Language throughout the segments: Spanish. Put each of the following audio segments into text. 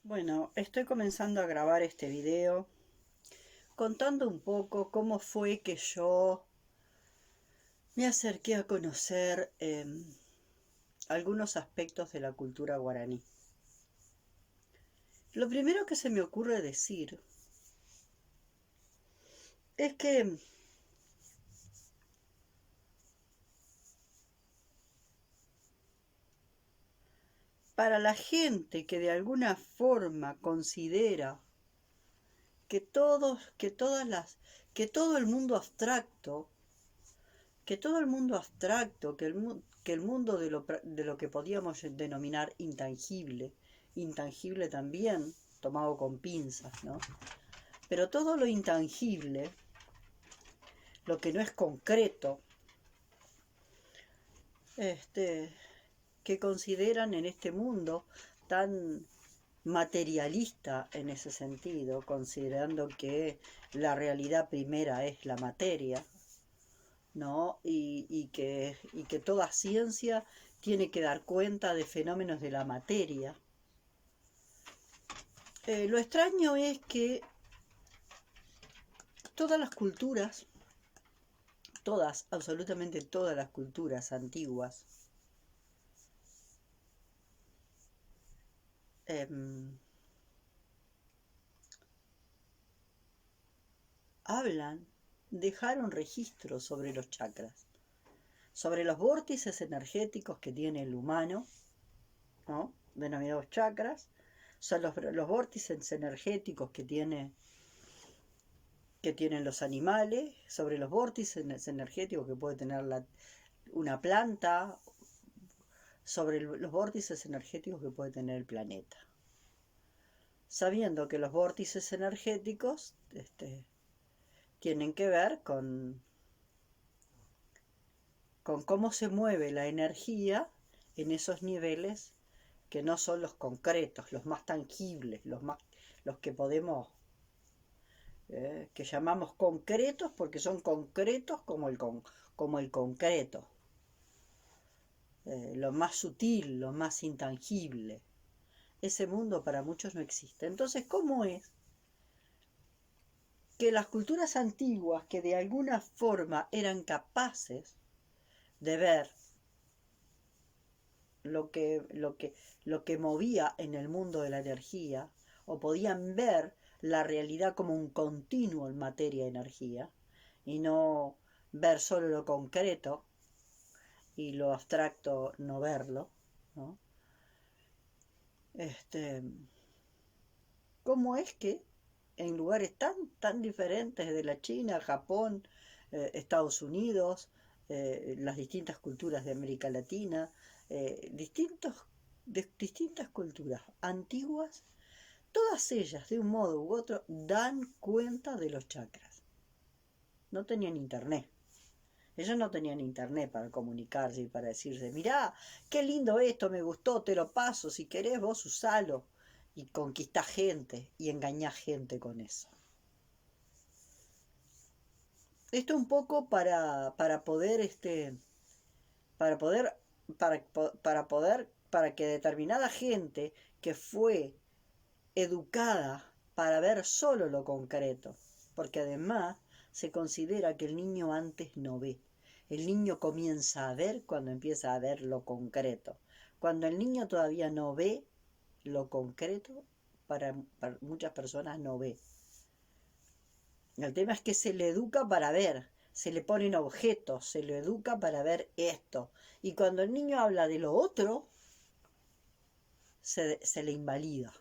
Bueno, estoy comenzando a grabar este video contando un poco cómo fue que yo me acerqué a conocer algunos aspectos de la cultura guaraní. Lo primero que se me ocurre decir es que para la gente que de alguna forma considera que que todo el mundo abstracto, que el mundo de lo que podíamos denominar intangible, intangible también, tomado con pinzas, ¿no? Pero todo lo intangible, lo que no es concreto, que consideran en este mundo tan materialista en ese sentido, considerando que la realidad primera es la materia, ¿no? Y que toda ciencia tiene que dar cuenta de fenómenos de la materia. Lo extraño es que todas las culturas, absolutamente todas las culturas antiguas, dejaron registros sobre los chakras, sobre los vórtices energéticos que tiene el humano, ¿no? Denominados chakras, son los vórtices energéticos que tienen los animales, sobre los vórtices energéticos que puede tener una planta, sobre los vórtices energéticos que puede tener el planeta. Sabiendo que los vórtices energéticos tienen que ver con cómo se mueve la energía en esos niveles que no son los concretos, los más tangibles, los que podemos, que llamamos concretos porque son concretos como el concreto, lo más sutil, lo más intangible. Ese mundo para muchos no existe. Entonces, ¿cómo es que las culturas antiguas, que de alguna forma eran capaces de ver lo que movía en el mundo de la energía, o podían ver la realidad como un continuo en materia de energía, y no ver solo lo concreto y lo abstracto no verlo, ¿no? ¿Cómo es que en lugares tan diferentes de la China, Japón, Estados Unidos, las distintas culturas de América Latina, distintas culturas antiguas, todas ellas de un modo u otro dan cuenta de los chakras? No tenían internet. Ellos no tenían internet para comunicarse y para decirse, mirá, qué lindo esto, me gustó, te lo paso, si querés vos usalo. Y conquistá gente y engañá gente con eso. Esto un poco para poder, para poder, para que determinada gente que fue educada para ver solo lo concreto, porque además se considera que el niño antes no ve. El niño comienza a ver cuando empieza a ver lo concreto. Cuando el niño todavía no ve lo concreto, para muchas personas no ve. El tema es que se le educa para ver, se le ponen objetos, se le educa para ver esto. Y cuando el niño habla de lo otro, se le invalida.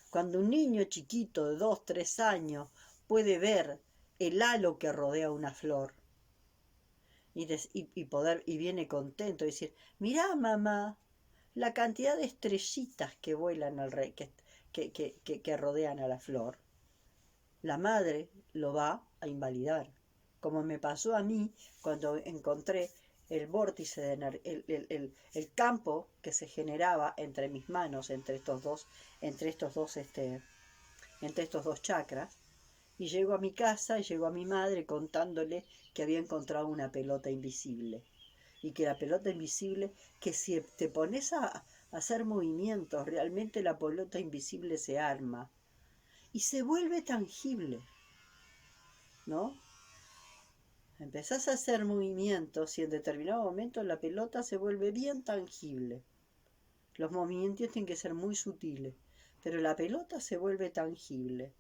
Cuando un niño chiquito de 2, 3 años puede ver el halo que rodea una flor y viene contento y decir, mirá mamá, la cantidad de estrellitas que vuelan que rodean a la flor, la madre lo va a invalidar. Como me pasó a mí cuando encontré el vórtice, el campo que se generaba entre mis manos, entre estos dos chakras, y llego a mi casa y llego a mi madre contándole que había encontrado una pelota invisible. Y que la pelota invisible, que si te pones hacer movimientos, realmente la pelota invisible se arma y se vuelve tangible, ¿no? Empezás a hacer movimientos y en determinado momento la pelota se vuelve bien tangible. Los movimientos tienen que ser muy sutiles, pero la pelota se vuelve tangible.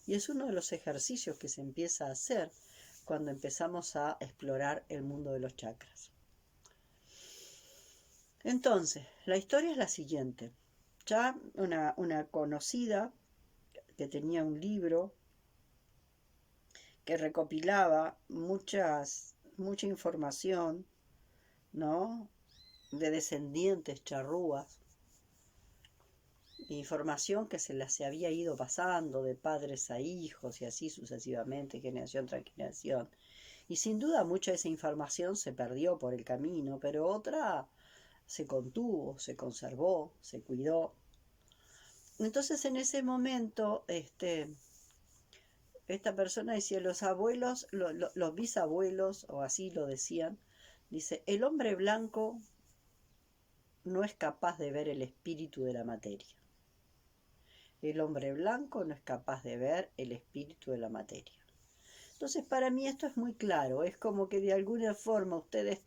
Y es uno de los ejercicios que se empieza a hacer cuando empezamos a explorar el mundo de los chakras. Entonces, la historia es la siguiente. Ya una conocida que tenía un libro que recopilaba mucha información, ¿no? De descendientes charrúas, información que se las había ido pasando de padres a hijos y así sucesivamente, generación tras generación. Y sin duda mucha de esa información se perdió por el camino, pero otra se contuvo, se conservó, se cuidó. Entonces en ese momento, esta persona decía, los abuelos, los bisabuelos, o así lo decían, dice, el hombre blanco no es capaz de ver el espíritu de la materia. El hombre blanco no es capaz de ver el espíritu de la materia. Entonces para mí esto es muy claro, es como que de alguna forma ustedes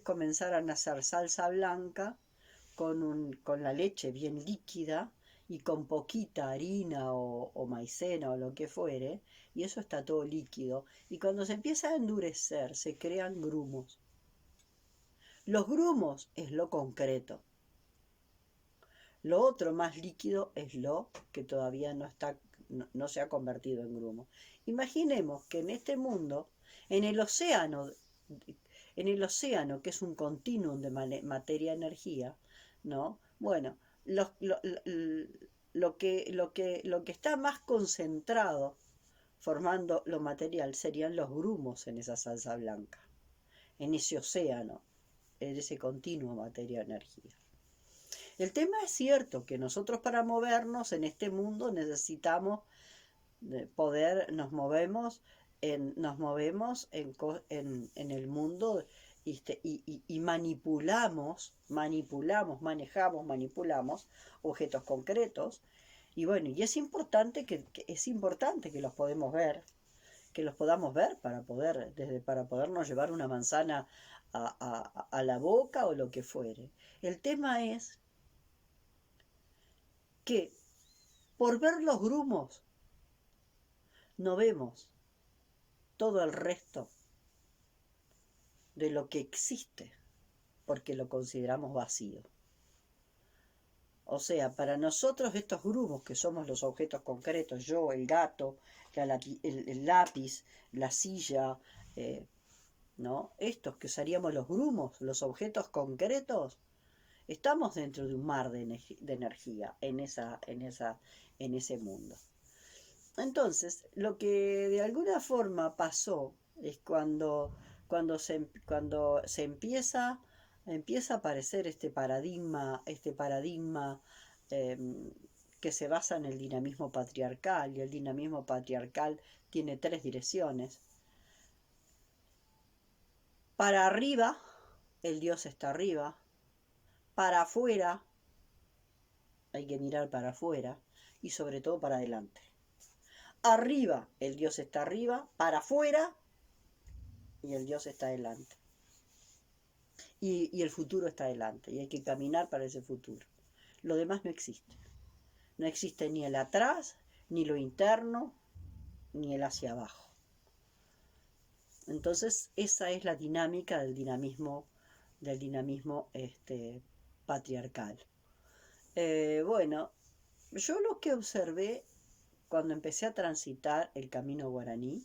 comenzaran a hacer salsa blanca con la leche bien líquida y con poquita harina o maicena o lo que fuere, y eso está todo líquido, y cuando se empieza a endurecer se crean grumos. Los grumos es lo concreto. Lo otro más líquido es lo que todavía no se ha convertido en grumo. Imaginemos que en este mundo, en el océano, que es un continuum de materia-energía, ¿no? Bueno, lo que está más concentrado formando lo material serían los grumos en esa salsa blanca, en ese océano, en ese continuo materia-energía. El tema es cierto que nosotros para movernos en este mundo necesitamos nos movemos en el mundo y manipulamos objetos concretos. Y bueno, y es importante que los podemos ver, que los podamos ver para podernos llevar una manzana a la boca o lo que fuere. El tema es que por ver los grumos no vemos todo el resto de lo que existe, porque lo consideramos vacío. O sea, para nosotros estos grumos, que somos los objetos concretos, yo, el gato, el lápiz, la silla, ¿no? Estos que usaríamos los grumos, los objetos concretos, estamos dentro de un mar de energía en ese mundo. Entonces, lo que de alguna forma pasó es cuando se empieza a aparecer este paradigma que se basa en el dinamismo patriarcal, y el dinamismo patriarcal tiene 3 direcciones. Para arriba, el Dios está arriba. Para afuera, hay que mirar para afuera, y sobre todo para adelante. Arriba, el Dios está arriba, para afuera, y el Dios está adelante. Y el futuro está adelante, y hay que caminar para ese futuro. Lo demás no existe. No existe ni el atrás, ni lo interno, ni el hacia abajo. Entonces, esa es la dinámica del dinamismo patriarcal. Bueno, yo lo que observé cuando empecé a transitar el camino guaraní,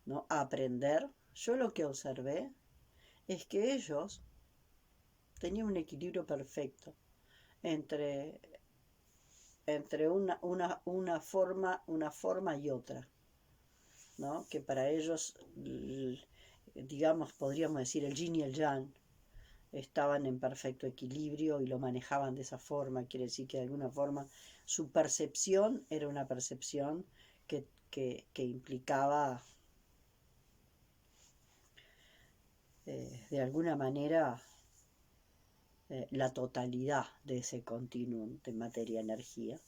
¿no? A aprender, yo lo que observé es que ellos tenían un equilibrio perfecto entre una forma y otra, ¿no? Que para ellos, digamos, podríamos decir el yin y el yang estaban en perfecto equilibrio y lo manejaban de esa forma. Quiere decir que de alguna forma su percepción era una percepción que implicaba de alguna manera la totalidad de ese continuum de materia-energía.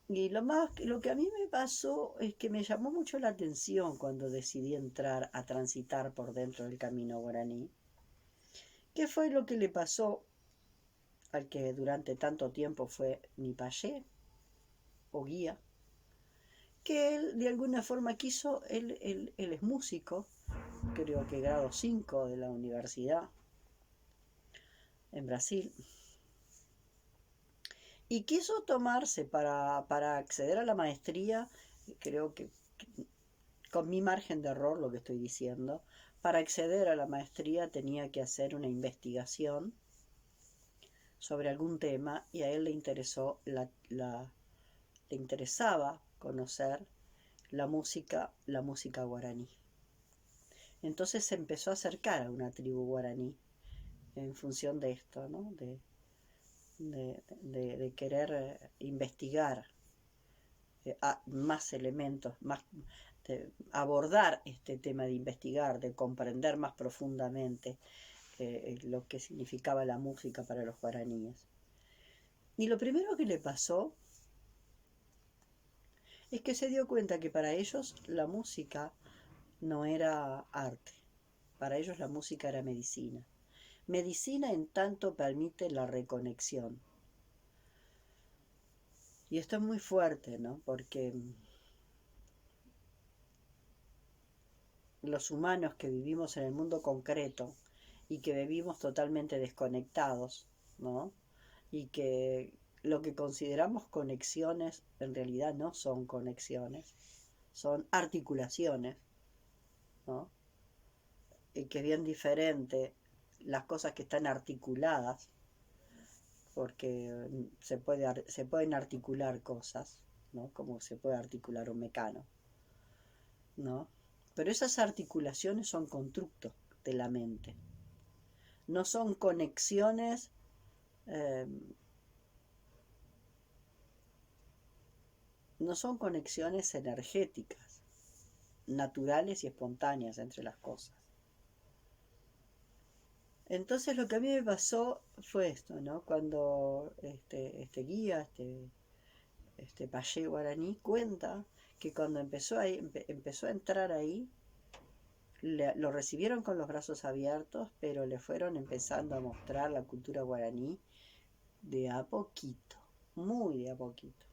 Y lo que a mí me pasó es que me llamó mucho la atención cuando decidí entrar a transitar por dentro del camino guaraní. ¿Qué fue lo que le pasó al que durante tanto tiempo fue mi payé o guía? Que él de alguna forma quiso, él es músico, creo que grado 5 de la universidad en Brasil, y quiso tomarse para acceder a la maestría, creo que con mi margen de error lo que estoy diciendo, para acceder a la maestría tenía que hacer una investigación sobre algún tema y a él le interesó le interesaba conocer la música guaraní. Entonces se empezó a acercar a una tribu guaraní en función de esto, ¿no? de querer investigar más elementos, de abordar este tema de investigar, de comprender más profundamente lo que significaba la música para los guaraníes. Y lo primero que le pasó es que se dio cuenta que para ellos la música no era arte, para ellos la música era medicina. Medicina en tanto permite la reconexión. Y esto es muy fuerte, ¿no? Porque los humanos que vivimos en el mundo concreto y que vivimos totalmente desconectados, ¿no? Y que lo que consideramos conexiones en realidad no son conexiones, son articulaciones, ¿no? Y que es bien diferente las cosas que están articuladas, porque se pueden articular cosas, ¿no? Como se puede articular un mecano, ¿no? Pero esas articulaciones son constructos de la mente, no son conexiones no son conexiones energéticas, naturales y espontáneas entre las cosas. Entonces lo que a mí me pasó fue esto, ¿no? Cuando este guía, este payé guaraní, cuenta que cuando empezó a entrar ahí, lo recibieron con los brazos abiertos, pero le fueron empezando a mostrar la cultura guaraní de a poquito, muy de a poquito.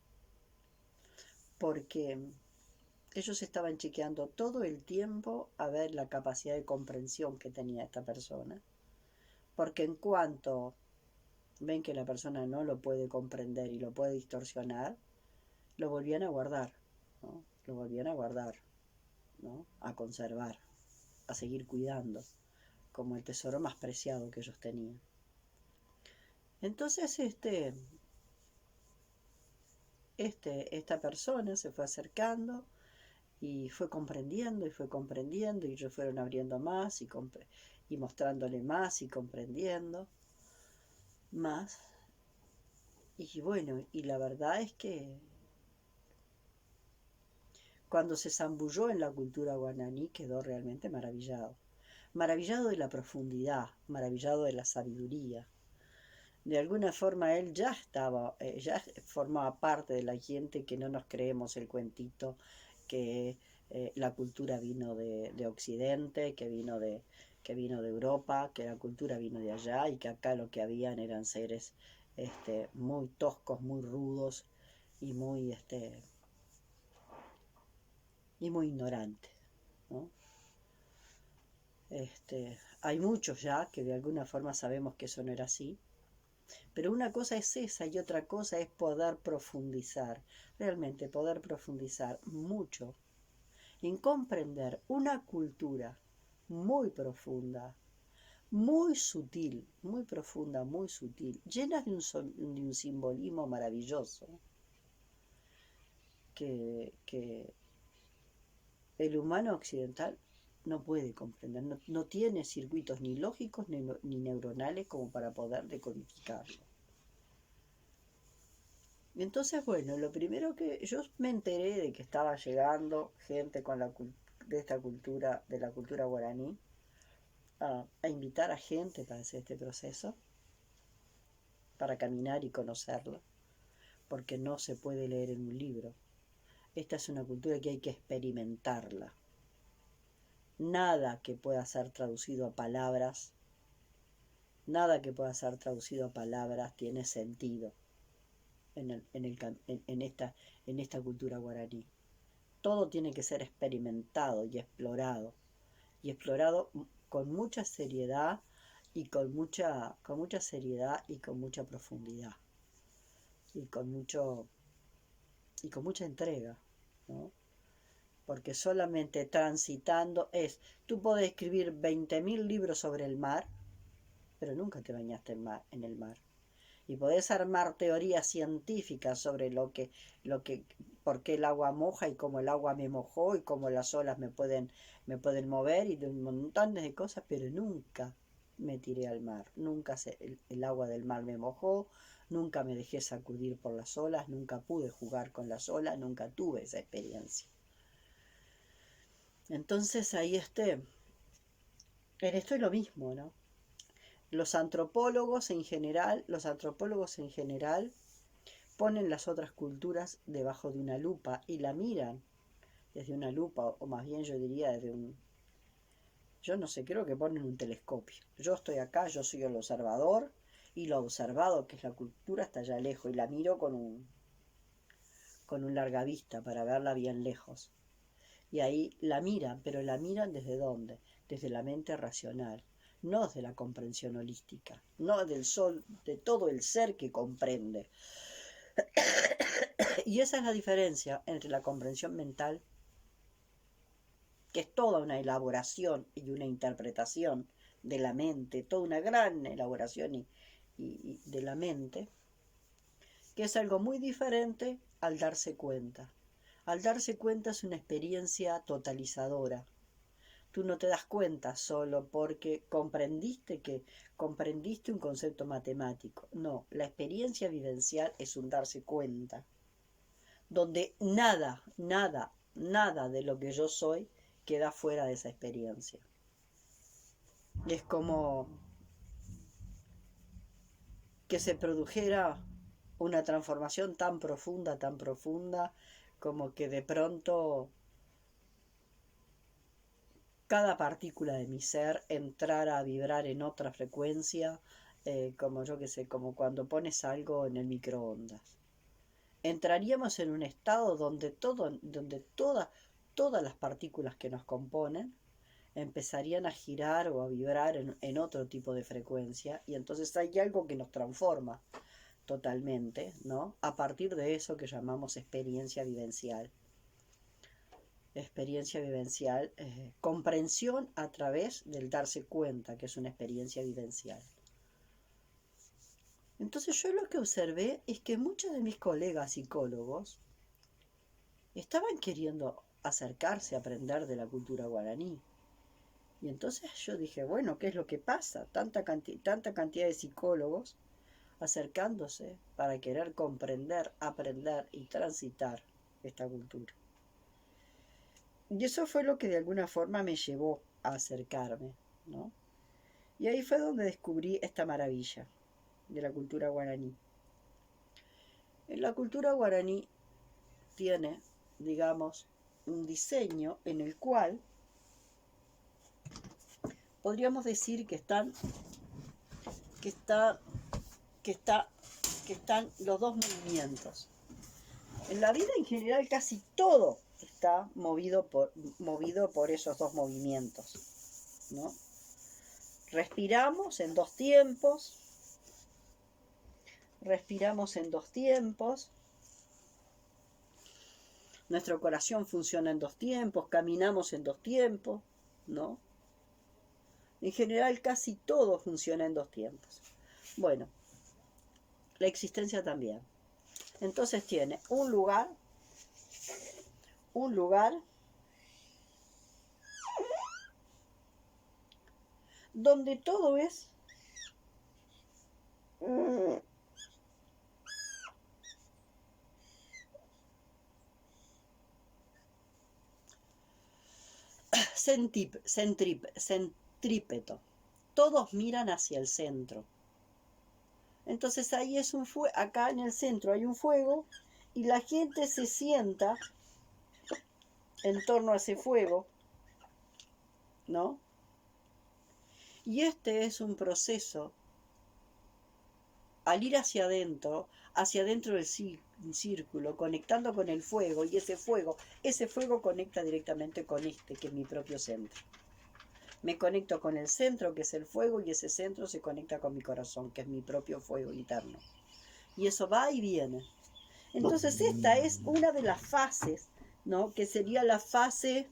Porque ellos estaban chequeando todo el tiempo a ver la capacidad de comprensión que tenía esta persona. Porque en cuanto ven que la persona no lo puede comprender y lo puede distorsionar, lo volvían a guardar, ¿no? Lo volvían a guardar, ¿no? A conservar, a seguir cuidando, como el tesoro más preciado que ellos tenían. Entonces esta persona se fue acercando y fue comprendiendo y ellos fueron abriendo más y mostrándole más y comprendiendo más. Y bueno, y la verdad es que cuando se zambulló en la cultura guaraní quedó realmente maravillado. Maravillado de la profundidad, maravillado de la sabiduría. De alguna forma él ya formaba parte de la gente que no nos creemos el cuentito que la cultura vino de Occidente, que vino de Europa, que la cultura vino de allá y que acá lo que habían eran seres muy toscos, muy rudos y muy ignorantes, ¿no? Hay muchos ya que de alguna forma sabemos que eso no era así, pero una cosa es esa y otra cosa es poder profundizar, realmente poder profundizar mucho en comprender una cultura muy profunda, muy sutil, muy profunda, muy sutil, llena de un simbolismo maravilloso que el humano occidental no puede comprender, no tiene circuitos ni lógicos ni neuronales como para poder decodificarlo. Entonces, bueno, lo primero que yo me enteré de que estaba llegando gente de esta cultura, de la cultura guaraní, a invitar a gente para hacer este proceso. para caminar y conocerla, porque no se puede leer en un libro. Esta es una cultura que hay que experimentarla. Nada que pueda ser traducido a palabras, nada que pueda ser traducido a palabras tiene sentido en esta cultura guaraní. Todo tiene que ser experimentado y explorado con mucha seriedad y con mucha seriedad y con mucha profundidad y con mucha entrega, ¿no? Porque solamente transitando tú podés escribir 20.000 libros sobre el mar, pero nunca te bañaste en el mar. Y podés armar teorías científicas sobre por qué el agua moja y cómo el agua me mojó y cómo las olas me pueden mover y de un montón de cosas, pero nunca me tiré al mar, nunca el agua del mar me mojó, nunca me dejé sacudir por las olas, nunca pude jugar con las olas, nunca tuve esa experiencia. Entonces ahí en esto es lo mismo, ¿no? Los antropólogos en general ponen las otras culturas debajo de una lupa y la miran desde una lupa, o más bien yo diría yo no sé, creo que ponen un telescopio. Yo estoy acá, yo soy el observador, y lo observado que es la cultura está allá lejos, y la miro con un largavista para verla bien lejos. Y ahí la miran, pero la miran ¿desde dónde? Desde la mente racional, no desde la comprensión holística, no de todo el ser que comprende. Y esa es la diferencia entre la comprensión mental, que es toda una elaboración y una interpretación de la mente, toda una gran elaboración y de la mente, que es algo muy diferente al darse cuenta. Al darse cuenta es una experiencia totalizadora. Tú no te das cuenta solo porque comprendiste un concepto matemático. No, la experiencia vivencial es un darse cuenta, donde nada, nada, nada de lo que yo soy queda fuera de esa experiencia. Es como que se produjera una transformación tan profunda, como que de pronto cada partícula de mi ser entrara a vibrar en otra frecuencia, como yo que sé, como cuando pones algo en el microondas. Entraríamos en un estado donde todas las partículas que nos componen empezarían a girar o a vibrar en otro tipo de frecuencia, y entonces hay algo que nos transforma totalmente, ¿no? A partir de eso que llamamos experiencia vivencial. Comprensión a través del darse cuenta, que es una experiencia vivencial. Entonces yo lo que observé es que muchos de mis colegas psicólogos estaban queriendo acercarse a aprender de la cultura guaraní. Y entonces yo dije, bueno, ¿qué es lo que pasa? Tanta cantidad de psicólogos acercándose para querer comprender, aprender y transitar esta cultura. Y eso fue lo que de alguna forma me llevó a acercarme, ¿no? Y ahí fue donde descubrí esta maravilla de la cultura guaraní. En la cultura guaraní tiene, digamos, un diseño en el cual podríamos decir que están los dos movimientos. En la vida en general casi todo está movido por esos dos movimientos, ¿no? Respiramos en dos tiempos, nuestro corazón funciona en dos tiempos, caminamos en dos tiempos, ¿no? En general casi todo funciona en dos tiempos. Bueno, la existencia también. Entonces tiene un lugar donde todo es centrípeto. Todos miran hacia el centro. Entonces ahí es un fuego, acá en el centro hay un fuego y la gente se sienta en torno a ese fuego, ¿no? Y este es un proceso, al ir hacia adentro del círculo, conectando con el fuego, y ese fuego conecta directamente con este, que es mi propio centro. Me conecto con el centro, que es el fuego, y ese centro se conecta con mi corazón, que es mi propio fuego interno. Y eso va y viene. Entonces esta es una de las fases, ¿no? Que sería la fase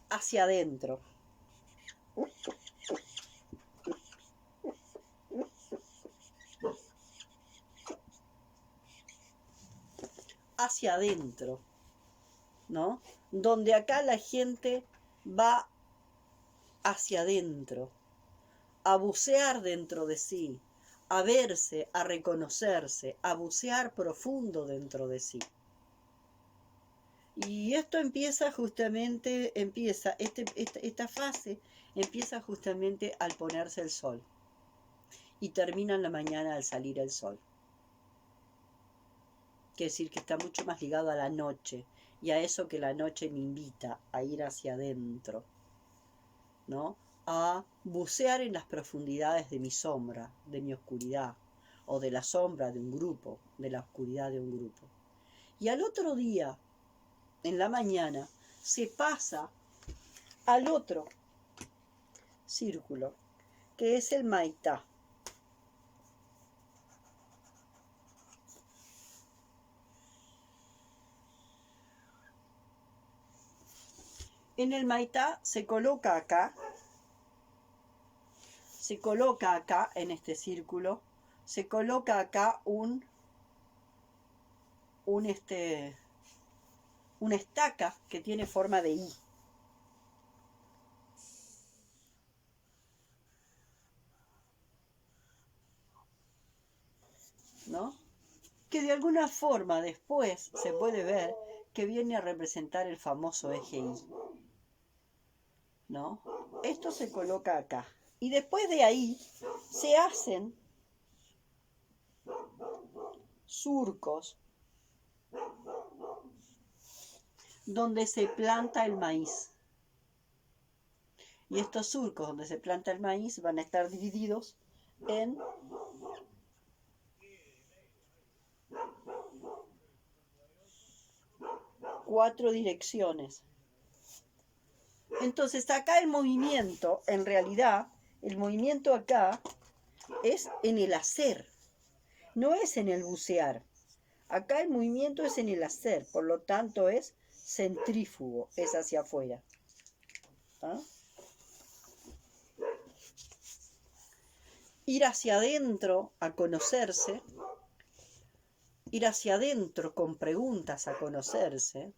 hacia adentro. Hacia adentro, ¿no? Donde acá la gente va hacia adentro, a bucear dentro de sí, a verse, a reconocerse, a bucear profundo dentro de sí. Y esto empieza justamente, esta fase empieza justamente al ponerse el sol y termina en la mañana al salir el sol. Quiere decir que está mucho más ligado a la noche y a eso que la noche me invita a ir hacia adentro, ¿no? A bucear en las profundidades de mi sombra, de mi oscuridad, o de la sombra de un grupo, de la oscuridad de un grupo. Y al otro día, en la mañana, se pasa al otro círculo, que es el Maitá. En el Maitá se coloca acá en este círculo, se coloca acá una estaca que tiene forma de I. ¿No? Que de alguna forma después se puede ver que viene a representar el famoso eje I, ¿no? Esto se coloca acá. Y después de ahí se hacen surcos donde se planta el maíz. Y estos surcos donde se planta el maíz van a estar divididos en 4 direcciones. Entonces acá el movimiento, en realidad, el movimiento acá es en el hacer, no es en el bucear. Acá el movimiento es en el hacer, por lo tanto es centrífugo, es hacia afuera. ¿Ah? Ir hacia adentro a conocerse, ir hacia adentro con preguntas a conocerse.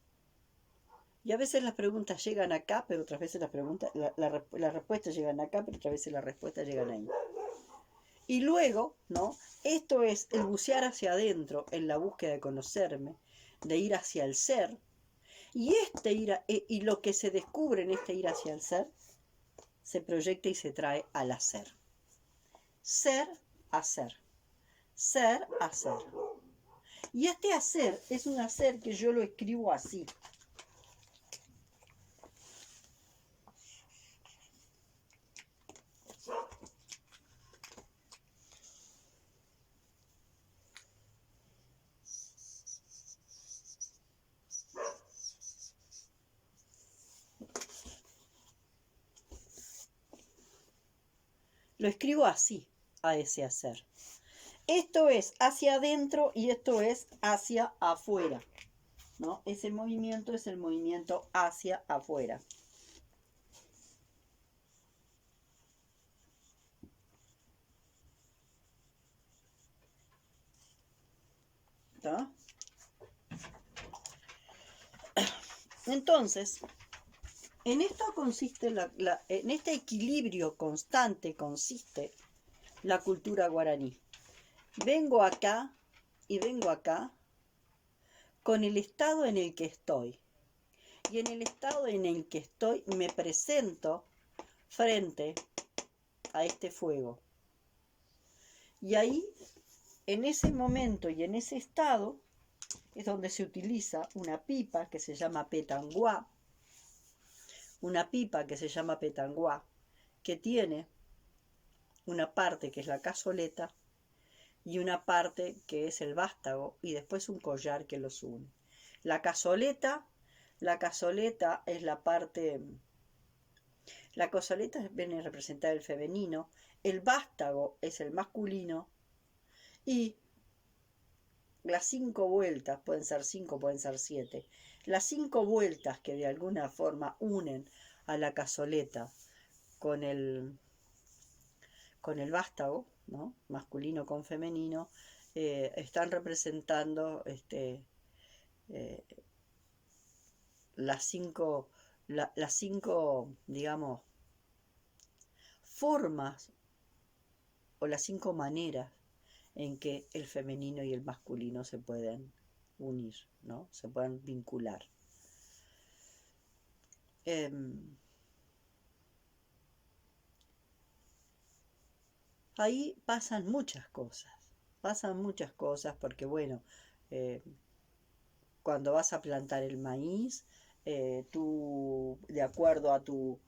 Y a veces las preguntas llegan acá, pero otras veces las respuestas llegan acá, pero otras veces las respuestas llegan ahí. Y luego, ¿no? Esto es el bucear hacia adentro en la búsqueda de conocerme, de ir hacia el ser. Y y lo que se descubre en este ir hacia el ser, se proyecta y se trae al hacer. Ser, hacer. Ser, hacer. Y este hacer es un hacer que yo lo escribo así. Lo escribo así, a ese hacer. Esto es hacia adentro y esto es hacia afuera, ¿no? Ese movimiento es el movimiento hacia afuera. ¿Está? Entonces, en esto consiste en este equilibrio constante consiste la cultura guaraní. Vengo acá y vengo acá con el estado en el que estoy. Y en el estado en el que estoy me presento frente a este fuego. Y ahí en ese momento y en ese estado es donde se utiliza una pipa que se llama petanguá, que tiene una parte que es la cazoleta y una parte que es el vástago y después un collar que los une. La cazoleta es la parte, la cazoleta viene a representar el femenino, el vástago es el masculino y las 5 vueltas, pueden ser 5, pueden ser 7, las 5 vueltas que de alguna forma unen a la cazoleta con el vástago, ¿no? Masculino con femenino, están representando las cinco, digamos, formas o las 5 maneras en que el femenino y el masculino se pueden unir, ¿no? Se pueden vincular. Ahí pasan muchas cosas porque bueno, cuando vas a plantar el maíz, tú de acuerdo a tu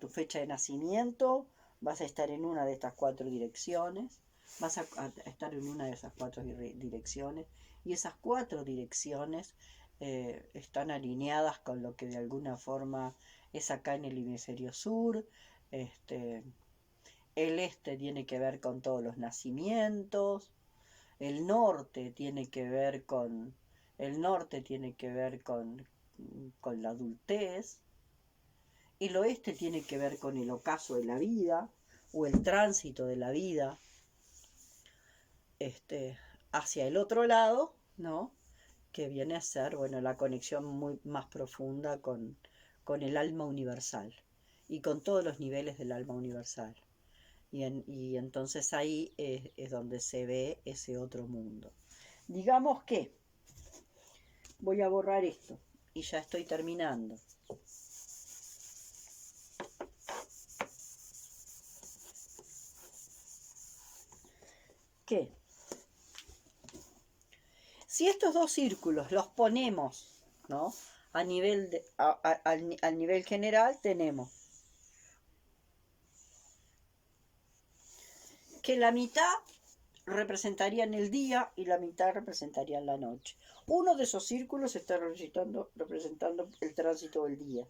fecha de nacimiento vas a estar en una de estas 4 direcciones, vas a estar en una de esas 4 direcciones y esas 4 direcciones están alineadas con lo que de alguna forma es acá en el hemisferio sur. El este tiene que ver con todos los nacimientos, el norte tiene que ver con la adultez, el oeste tiene que ver con el ocaso de la vida o el tránsito de la vida hacia el otro lado, ¿no? Que viene a ser, bueno, la conexión muy más profunda con el alma universal y con todos los niveles del alma universal. Y entonces ahí es donde se ve ese otro mundo. Digamos que voy a borrar esto y ya estoy terminando. ¿Qué? Si estos 2 círculos los ponemos, ¿no? Al nivel general tenemos que la mitad representarían el día y la mitad representarían la noche. Uno de esos círculos está representando el tránsito del día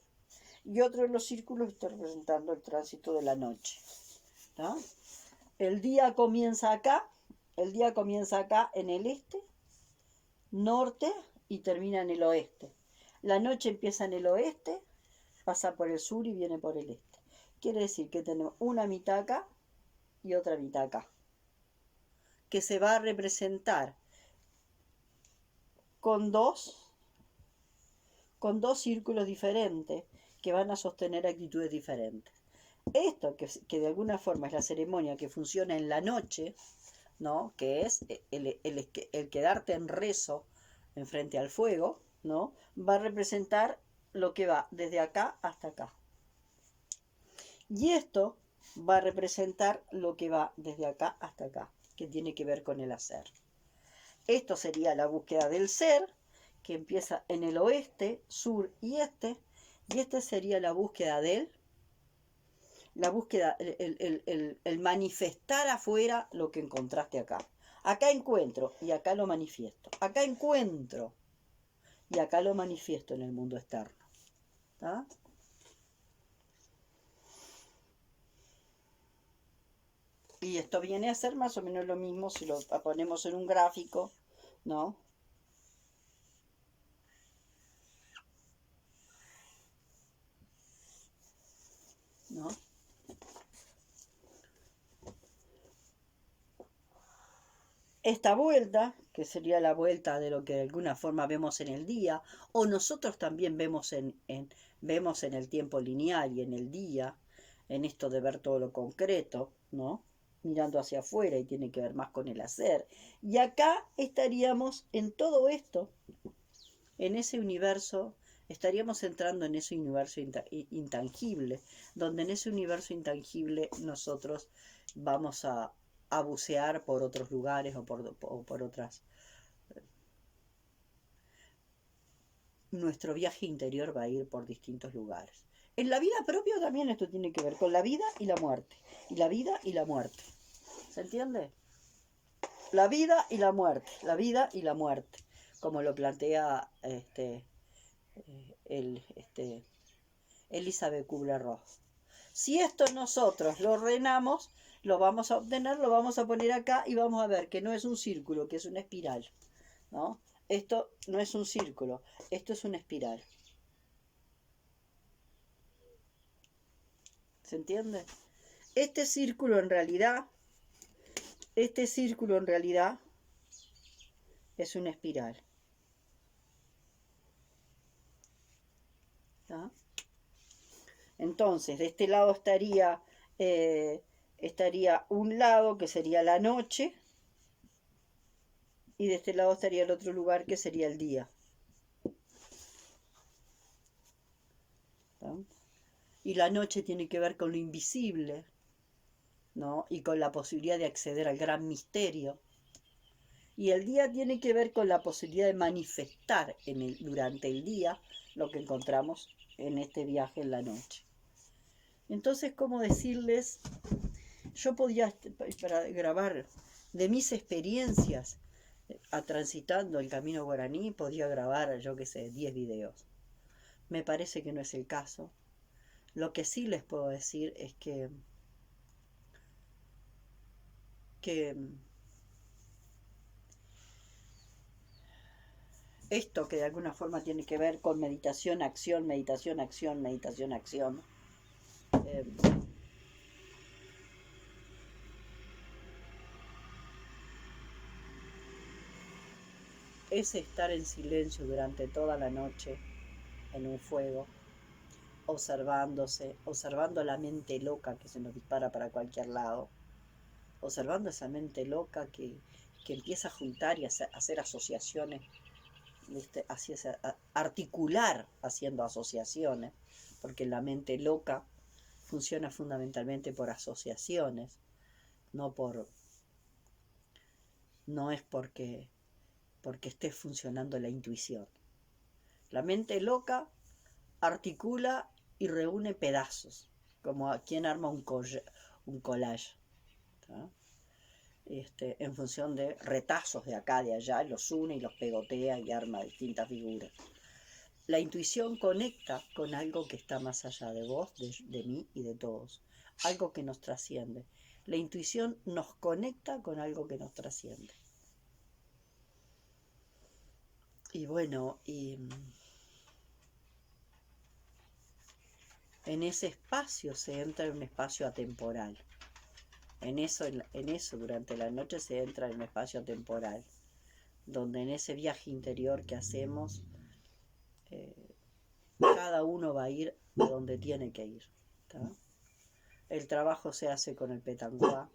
y otro de los círculos está representando el tránsito de la noche, ¿no? El día comienza acá en el este, norte y termina en el oeste. La noche empieza en el oeste, pasa por el sur y viene por el este. Quiere decir que tenemos una mitad acá y otra mitad acá, que se va a representar con dos círculos diferentes que van a sostener actitudes diferentes. Esto que de alguna forma es la ceremonia que funciona en la noche, ¿no? Que es el quedarte en rezo en frente al fuego, ¿no? Va a representar lo que va desde acá hasta acá. Y esto va a representar lo que va desde acá hasta acá, que tiene que ver con el hacer. Esto sería la búsqueda del ser, que empieza en el oeste, sur y este sería la búsqueda el manifestar afuera lo que encontraste acá. Acá encuentro y acá lo manifiesto. Acá encuentro y acá lo manifiesto en el mundo externo. ¿Ah? Y esto viene a ser más o menos lo mismo si lo ponemos en un gráfico, ¿no? ¿No? Esta vuelta, que sería la vuelta de lo que de alguna forma vemos en el día, o nosotros también vemos en el tiempo lineal y en el día, en esto de ver todo lo concreto, ¿no? Mirando hacia afuera y tiene que ver más con el hacer. Y acá estaríamos en todo esto, en ese universo, estaríamos entrando en ese universo intangible, donde en ese universo intangible nosotros vamos a a bucear por otros lugares o por otras. Nuestro viaje interior va a ir por distintos lugares. En la vida propia también esto tiene que ver con la vida y la muerte. Y la vida y la muerte. ¿Se entiende? La vida y la muerte. La vida y la muerte. Como lo plantea Elizabeth Kubler-Ross. Si esto nosotros lo ordenamos, lo vamos a obtener, lo vamos a poner acá y vamos a ver que no es un círculo, que es una espiral, ¿no? Esto no es un círculo, esto es una espiral. ¿Se entiende? Este círculo en realidad es una espiral. ¿Tá? Entonces, de este lado estaría un lado que sería la noche, y de este lado estaría el otro lugar que sería el día. ¿Tá? Y la noche tiene que ver con lo invisible, ¿no? Y con la posibilidad de acceder al gran misterio. Y el día tiene que ver con la posibilidad de manifestar durante el día lo que encontramos en este viaje en la noche. Entonces, ¿cómo decirles? Yo podía, para grabar de mis experiencias transitando el camino guaraní, podía grabar, yo qué sé, 10 videos. Me parece que no es el caso. Lo que sí les puedo decir es que esto que de alguna forma tiene que ver con meditación, acción, meditación, acción, meditación, acción, es estar en silencio durante toda la noche en un fuego, observándose, observando la mente loca que se nos dispara para cualquier lado, observando esa mente loca que empieza a juntar y a hacer asociaciones, articular haciendo asociaciones, porque la mente loca funciona fundamentalmente por asociaciones, no es porque esté funcionando la intuición. La mente loca articula y reúne pedazos, como quien arma un collage, ¿tá? En función de retazos de acá, de allá, los une y los pegotea y arma distintas figuras. La intuición conecta con algo que está más allá de vos, de mí y de todos, algo que nos trasciende. La intuición nos conecta con algo que nos trasciende. Y bueno, en ese espacio se entra en un espacio atemporal. En eso, durante la noche se entra en un espacio atemporal, donde en ese viaje interior que hacemos, cada uno va a ir a donde tiene que ir, ¿tá? El trabajo se hace con el petanguá.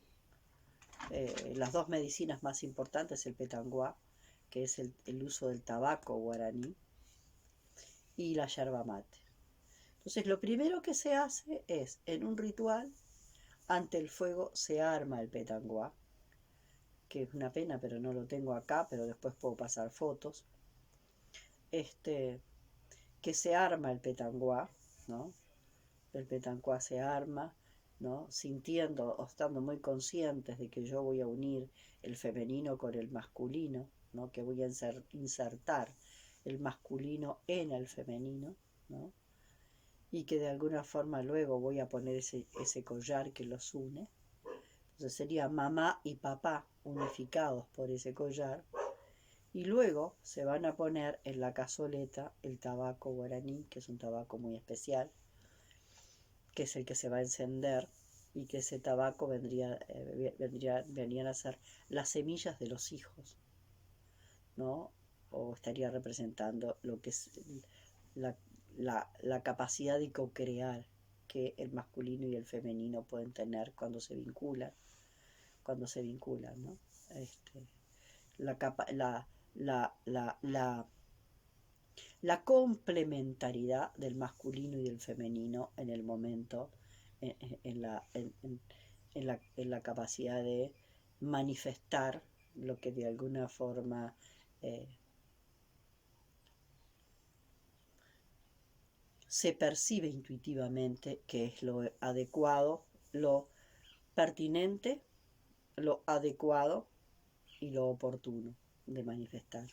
Las dos medicinas más importantes, el petanguá, que es el uso del tabaco guaraní, y la yerba mate. Entonces, lo primero que se hace es, en un ritual, ante el fuego se arma el petanguá, que es una pena, pero no lo tengo acá, pero después puedo pasar fotos. Que se arma el petanguá, ¿no? El petanguá se arma, ¿no? Sintiendo o estando muy conscientes de que yo voy a unir el femenino con el masculino, ¿no? Que voy a insertar el masculino en el femenino, ¿no? Y que de alguna forma luego voy a poner ese collar que los une. Entonces sería mamá y papá unificados por ese collar. Y luego se van a poner en la cazoleta el tabaco guaraní, que es un tabaco muy especial, que es el que se va a encender, y que ese tabaco vendrían a ser las semillas de los hijos, ¿no? O estaría representando lo que es la capacidad de co-crear que el masculino y el femenino pueden tener cuando se vinculan, ¿no? La complementariedad del masculino y del femenino en la capacidad de manifestar lo que de alguna forma se percibe intuitivamente que es lo adecuado, lo pertinente, lo adecuado y lo oportuno de manifestar,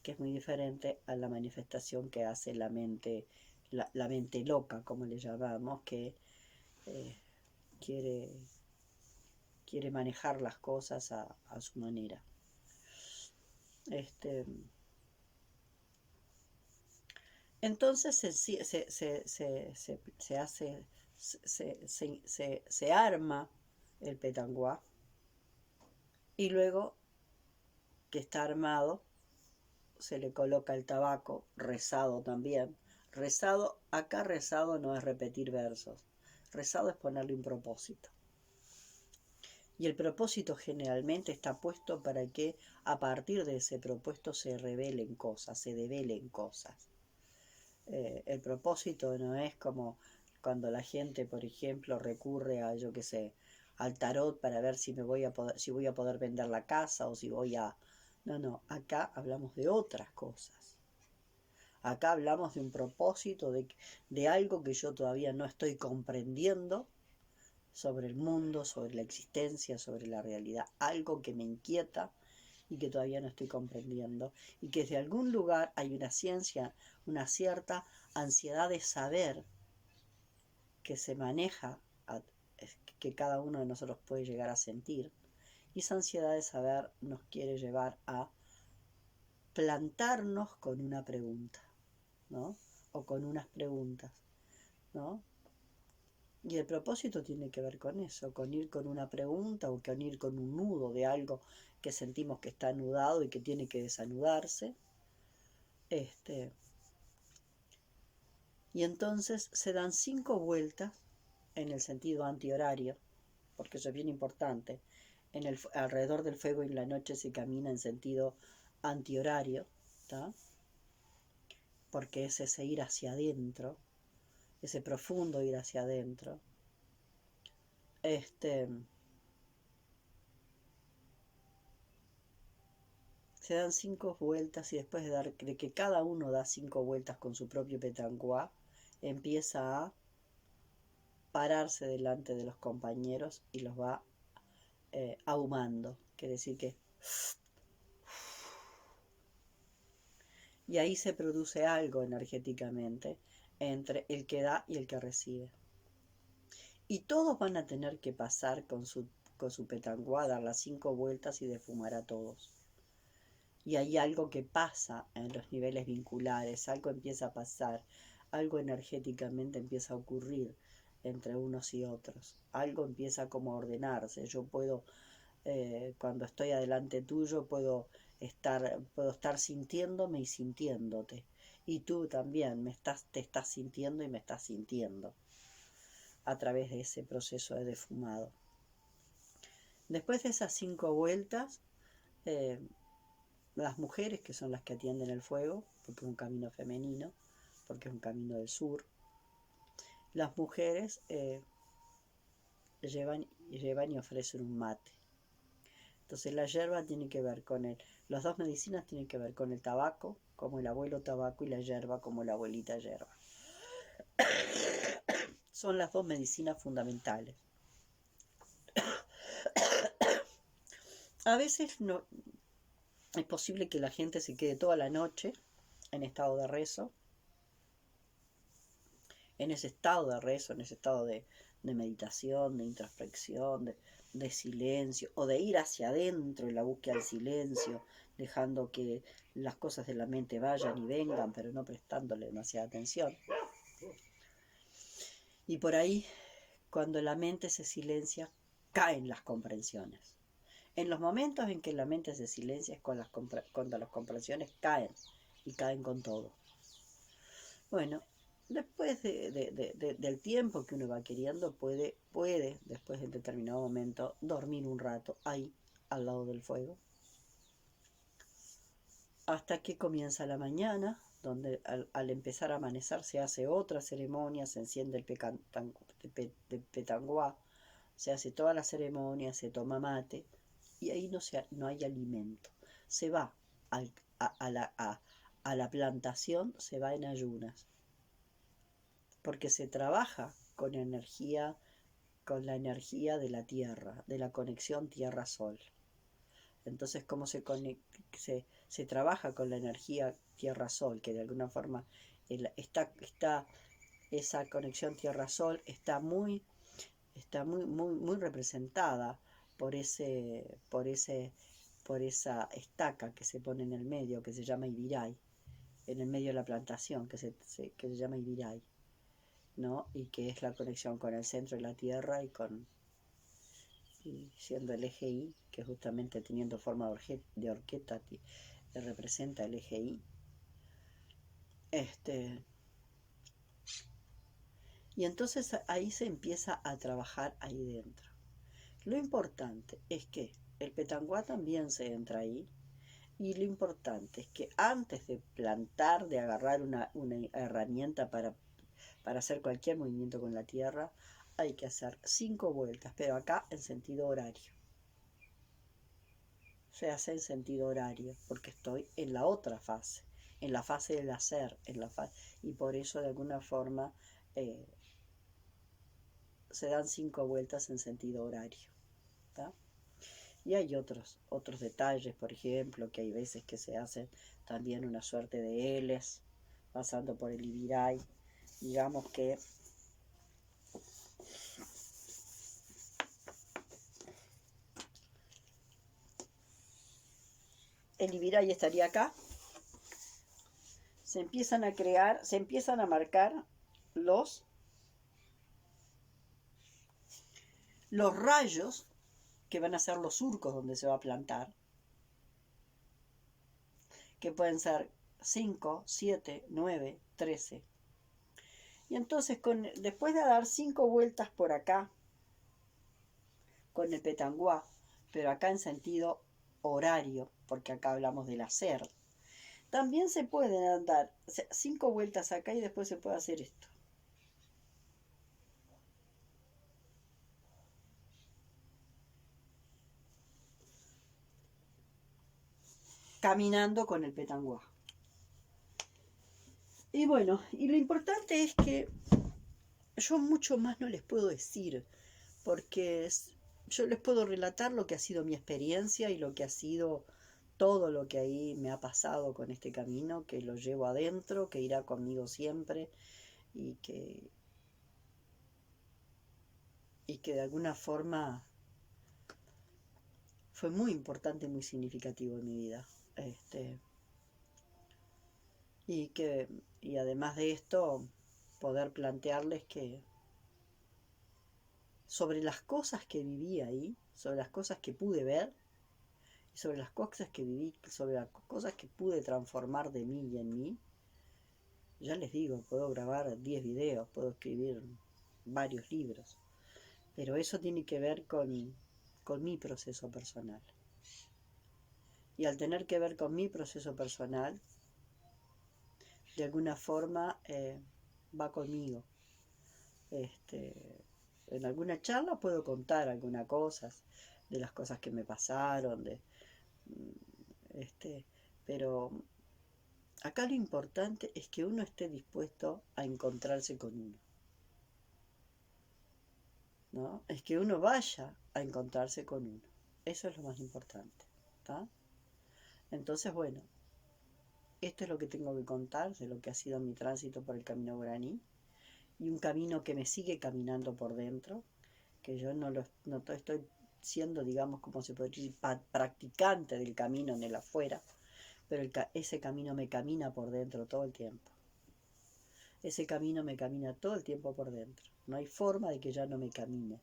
que es muy diferente a la manifestación que hace la mente, la mente loca, como le llamamos, que eh, quiere, quiere manejar las cosas a su manera. Entonces se hace, se arma el petanguá, y luego que está armado se le coloca el tabaco, rezado también. Rezado, acá rezado no es repetir versos, rezado es ponerle un propósito. Y el propósito generalmente está puesto para que a partir de ese propósito se revelen cosas, se develen cosas. El propósito no es como cuando la gente, por ejemplo, recurre a, yo qué sé, al tarot para ver si voy a poder vender la casa o si voy a... No, acá hablamos de otras cosas. Acá hablamos de un propósito, de algo que yo todavía no estoy comprendiendo sobre el mundo, sobre la existencia, sobre la realidad. Algo que me inquieta y que todavía no estoy comprendiendo. Y que desde algún lugar hay una ciencia, una cierta ansiedad de saber que se maneja, que cada uno de nosotros puede llegar a sentir. Y esa ansiedad de saber nos quiere llevar a plantarnos con una pregunta, ¿no? O con unas preguntas, ¿no? Y el propósito tiene que ver con eso, con ir con una pregunta o con ir con un nudo de algo que sentimos que está anudado y que tiene que desanudarse. Y entonces se dan 5 vueltas en el sentido antihorario, porque eso es bien importante. Alrededor del fuego en la noche se camina en sentido antihorario, ¿tá? Porque es ese ir hacia adentro, ese profundo ir hacia adentro. Se dan 5 vueltas y después de que cada uno da 5 vueltas con su propio petanguá, empieza a pararse delante de los compañeros y los va ahumando. Quiere decir que... Y ahí se produce algo energéticamente entre el que da y el que recibe. Y todos van a tener que pasar con su petanguá, dar las 5 vueltas y defumar a todos. Y hay algo que pasa en los niveles vinculares, algo empieza a pasar, algo energéticamente empieza a ocurrir entre unos y otros, algo empieza como a ordenarse. Yo puedo, cuando estoy adelante tuyo, puedo estar sintiéndome y sintiéndote. Y tú también te estás sintiendo y me estás sintiendo a través de ese proceso de defumado. Después de esas 5 vueltas, las mujeres, que son las que atienden el fuego, porque es un camino femenino, porque es un camino del sur, las mujeres llevan y ofrecen un mate. Entonces la yerba tiene que ver con las dos medicinas tienen que ver con el tabaco, como el abuelo tabaco, y la yerba como la abuelita yerba. Son las dos medicinas fundamentales. A veces no es posible que la gente se quede toda la noche en estado de rezo, en ese estado de meditación, de introspección, de silencio, o de ir hacia adentro en la búsqueda del silencio, dejando que las cosas de la mente vayan y vengan, pero no prestándole demasiada atención. Y por ahí, cuando la mente se silencia, caen las comprensiones. En los momentos en que la mente se silencia es cuando las comprensiones caen, y caen con todo. Bueno, después del tiempo que uno va queriendo, puede, después de determinado momento, dormir un rato ahí, al lado del fuego, hasta que comienza la mañana, donde al empezar a amanecer se hace otra ceremonia, se enciende el petanguá, se hace toda la ceremonia, se toma mate, y ahí no hay alimento. Se va a la plantación, se va en ayunas, porque se trabaja con energía, con la energía de la tierra, de la conexión tierra-sol. Entonces, ¿cómo se trabaja con la energía tierra-sol? Que de alguna forma esa conexión tierra-sol está muy representada por esa estaca que se pone en el medio, que se llama Ibiray, en el medio de la plantación, que se llama Ibiray, ¿no? Y que es la conexión con el centro de la tierra y siendo el eje Y, que justamente teniendo forma de horqueta representa el eje Y. Y entonces ahí se empieza a trabajar ahí dentro. Lo importante es que el petanguá también se entra ahí, y lo importante es que antes de plantar, de agarrar una herramienta para hacer cualquier movimiento con la tierra, hay que hacer 5 vueltas, pero acá en sentido horario. Se hace en sentido horario, porque estoy en la otra fase, en la fase del hacer, y por eso de alguna forma se dan 5 vueltas en sentido horario. ¿Tá? Y hay otros detalles, por ejemplo, que hay veces que se hacen también una suerte de L's, pasando por el Ibiray. Digamos que el Ibiray estaría acá. Se empiezan a marcar los rayos que van a ser los surcos donde se va a plantar, que pueden ser 5, 7, 9, 13. Y entonces después de dar 5 vueltas por acá, con el petanguá, pero acá en sentido horario, porque acá hablamos del hacer, también se pueden dar 5 vueltas acá y después se puede hacer esto. Caminando con el petanguá. Y bueno, y lo importante es que yo mucho más no les puedo decir, porque yo les puedo relatar lo que ha sido mi experiencia y lo que ha sido todo lo que ahí me ha pasado con este camino, que lo llevo adentro, que irá conmigo siempre y que de alguna forma fue muy importante y muy significativo en mi vida. Y además de esto, poder plantearles que sobre las cosas que viví ahí, sobre las cosas que pude ver, y sobre las cosas que viví, sobre las cosas que pude transformar de mí y en mí, ya les digo, puedo grabar 10 videos, puedo escribir varios libros, pero eso tiene que ver con mi proceso personal. Y al tener que ver con mi proceso personal, de alguna forma va conmigo. En alguna charla puedo contar algunas cosas, de las cosas que me pasaron, pero acá lo importante es que uno esté dispuesto a encontrarse con uno, ¿no? Es que uno vaya a encontrarse con uno. Eso es lo más importante, ¿tá? Entonces, bueno, esto es lo que tengo que contar de lo que ha sido mi tránsito por el camino guaraní, y un camino que me sigue caminando por dentro, que yo no estoy siendo, digamos, como se podría decir, practicante del camino en el afuera, pero ese camino me camina por dentro todo el tiempo. Ese camino me camina todo el tiempo por dentro. No hay forma de que ya no me camine.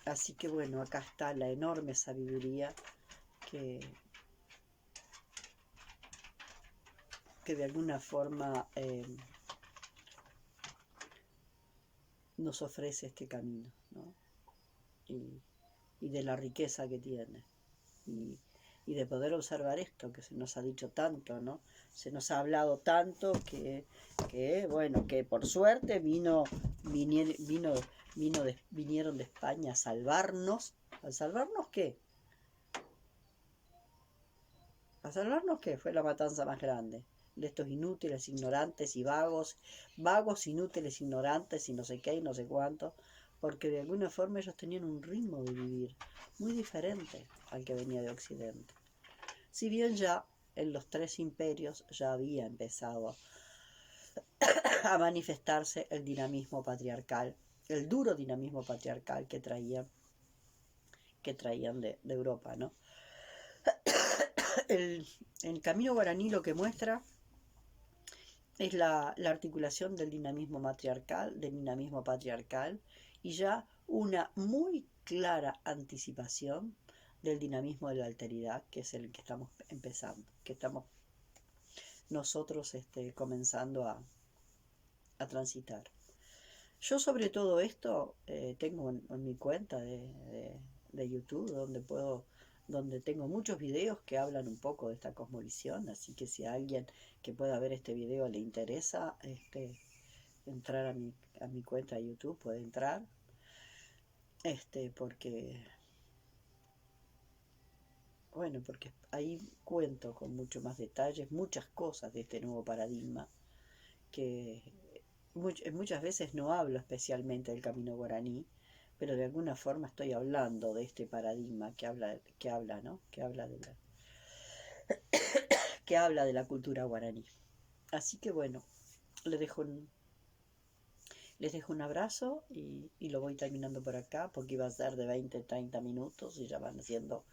Así que bueno, acá está la enorme sabiduría que de alguna forma nos ofrece este camino, ¿no? Y de la riqueza que tiene. y de poder observar esto que se nos ha dicho tanto, ¿no? Se nos ha hablado tanto bueno, que por suerte vinieron de España a salvarnos. ¿A salvarnos qué? ¿A salvarnos qué? Fue la matanza más grande de estos inútiles, ignorantes y vagos, inútiles, ignorantes y no sé qué y no sé cuánto, porque de alguna forma ellos tenían un ritmo de vivir muy diferente al que venía de Occidente. Si bien ya en los tres imperios ya había empezado a manifestarse el dinamismo patriarcal, el duro dinamismo patriarcal que traían de Europa, ¿no? El camino guaraní lo que muestra es la articulación del dinamismo patriarcal y ya una muy clara anticipación del dinamismo de la alteridad, que es el que estamos empezando, que estamos nosotros comenzando a transitar. Yo sobre todo esto tengo en mi cuenta de YouTube donde tengo muchos videos que hablan un poco de esta cosmovisión, así que si a alguien que pueda ver este video le interesa entrar a mi cuenta de YouTube, puede entrar, porque bueno, porque ahí cuento con mucho más detalles, muchas cosas de este nuevo paradigma que muchas veces no hablo especialmente del camino guaraní, pero de alguna forma estoy hablando de este paradigma ¿no? Que habla de la cultura guaraní. Así que bueno, les dejo un abrazo y lo voy terminando por acá porque iba a ser de 20-30 minutos y ya van siendo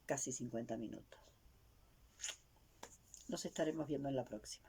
casi 50 minutos. Nos estaremos viendo en la próxima.